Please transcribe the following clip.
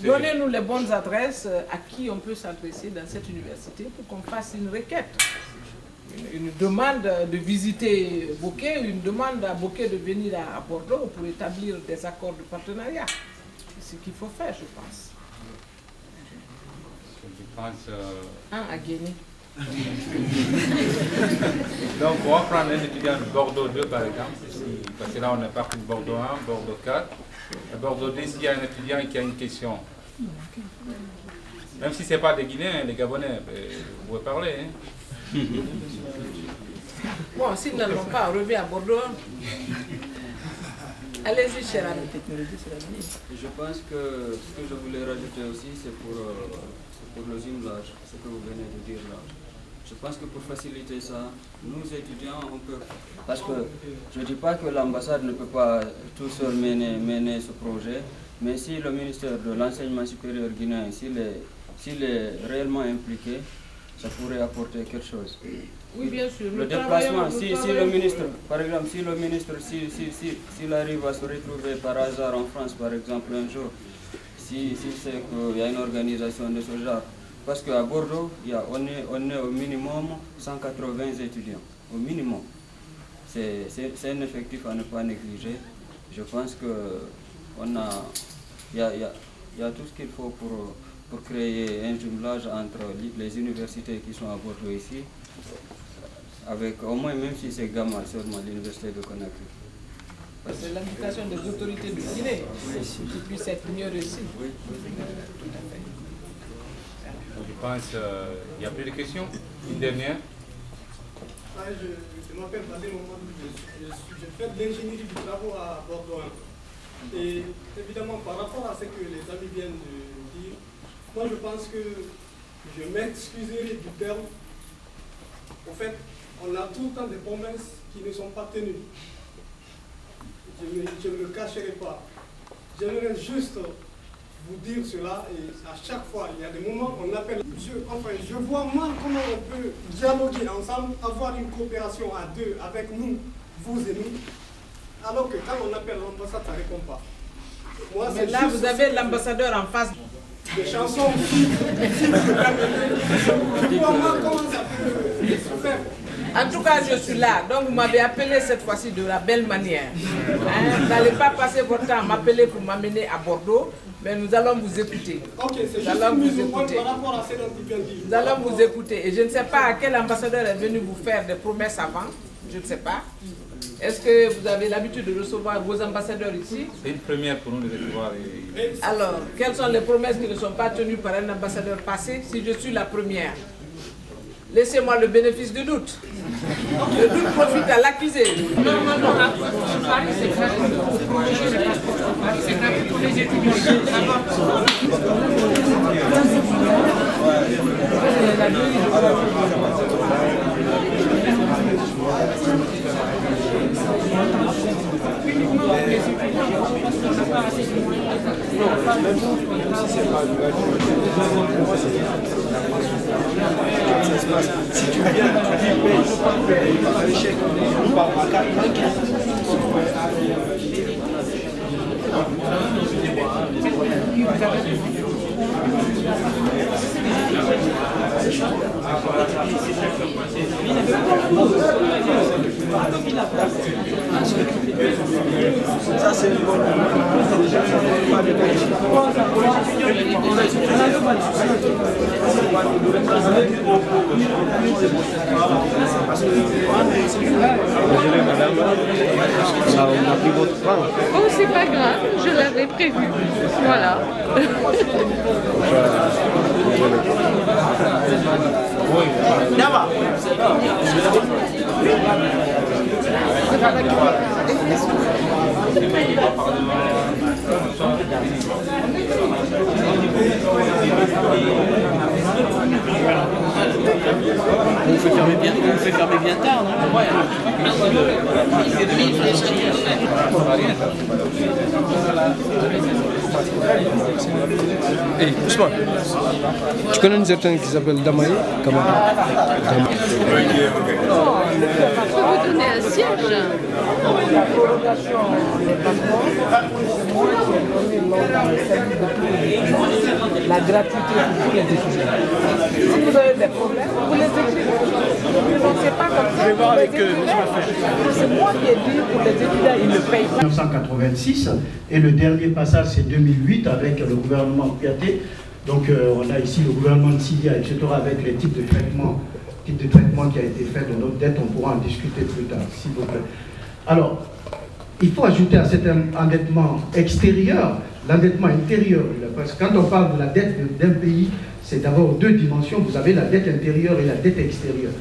Donnez-nous les bonnes adresses à qui on peut s'adresser dans cette université pour qu'on fasse une requête. Une demande de visiter Bokeh, une demande à Bokeh de venir à Bordeaux pour établir des accords de partenariat. C'est ce qu'il faut faire, je pense. À Guinée. Donc, on va prendre un étudiant de Bordeaux 2 par exemple, parce que là on est parti de Bordeaux 1, Bordeaux 4. À Bordeaux 2, s'il y a un étudiant qui a une question, même si ce n'est pas des Guinéens, les Gabonais, vous pouvez parler. Hein. Bon, s'ils ne l'ont pas, on revient à Bordeaux. Allez-y, cher ami. Je pense que ce que je voulais rajouter aussi, c'est pour le jumelage, ce que vous venez de dire là. Je pense que pour faciliter ça, nous étudiants, on peut... Parce que je ne dis pas que l'ambassade ne peut pas tout seul mener ce projet, mais si le ministère de l'Enseignement supérieur guinéen, s'il est réellement impliqué, ça pourrait apporter quelque chose. Oui, bien sûr. Le déplacement, si le ministre, par exemple, si le ministre, s'il arrive à se retrouver par hasard en France, par exemple, un jour, s'il sait qu'il y a une organisation de ce genre, parce qu'à Bordeaux, on est au minimum 180 étudiants, au minimum. C'est un effectif à ne pas négliger. Je pense qu'il y a tout ce qu'il faut pour créer un jumelage entre les universités qui sont à Bordeaux ici, avec au moins, même si c'est Gamal seulement, l'université de Conakry. C'est l'invitation des autorités de Guinée qui puisse être mieux réussie. Oui. Tout à fait. Je pense qu'il n'y a plus de questions. Une dernière. Je m'appelle Badé Mohamed, je fais de l'ingénierie du travaux à Bordeaux 1. Et évidemment, par rapport à ce que les amis viennent de dire, moi je pense que je m'excuserai du terme. En fait, on a tout le temps des promesses qui ne sont pas tenues. Je ne le cacherai pas. J'aimerais juste vous dire cela, et à chaque fois, il y a des moments où on appelle... je vois mal comment on peut dialoguer ensemble, avoir une coopération à deux avec nous, vous et nous, alors que quand on appelle l'ambassade, ça ne répond pas. Moi, mais là, vous avez l'ambassadeur en face. Des chansons, je vois mal comment ça peut se faire. En tout cas, je suis là. Donc, vous m'avez appelé cette fois-ci de la belle manière. Hein? Vous n'allez pas passer votre temps à m'appeler pour m'amener à Bordeaux, mais nous allons vous écouter. Ok, c'est juste une mise au point par rapport à ce dont il vient de dire. Nous allons vous écouter. Et je ne sais pas à quel ambassadeur est venu vous faire des promesses avant. Je ne sais pas. Est-ce que vous avez l'habitude de recevoir vos ambassadeurs ici? C'est une première pour nous de recevoir. Alors, quelles sont les promesses qui ne sont pas tenues par un ambassadeur passé si je suis la première? Laissez-moi le bénéfice du doute. Le doute profite à l'accusé. Non, c'est gratuit. C'est gratuit pour les étudiants. Si tu viens, tu dis, paye par l'échec, ou par ma carte, ça c'est une bonne Oh, c'est pas grave, je l'avais prévu. Voilà. On fait fermer bien tard, non? Hey, Ousmane, tu connais une certaine qui s'appelle Damaye? Oh, on peut vous donner un siège. La prorogation n'est pas bonne. Moi, j'ai donné l'ordre de beaucoup la gratuité pour tous les étudiants. Si vous avez des problèmes, vous les écrivez. Donc c'est pas comme ça. Je vais voir avec eux, c'est moi qui ai dit pour les étudiants, ils ne payent pas. 1986 et le dernier passage c'est 2008 avec le gouvernement Kouyaté. Donc on a ici le gouvernement de Syria, etc. avec les types de traitements qui a été fait de notre dette. On pourra en discuter plus tard, s'il vous plaît. Alors, il faut ajouter à cet endettement extérieur l'endettement intérieur. Parce que quand on parle de la dette d'un pays, c'est d'abord deux dimensions. Vous avez la dette intérieure et la dette extérieure.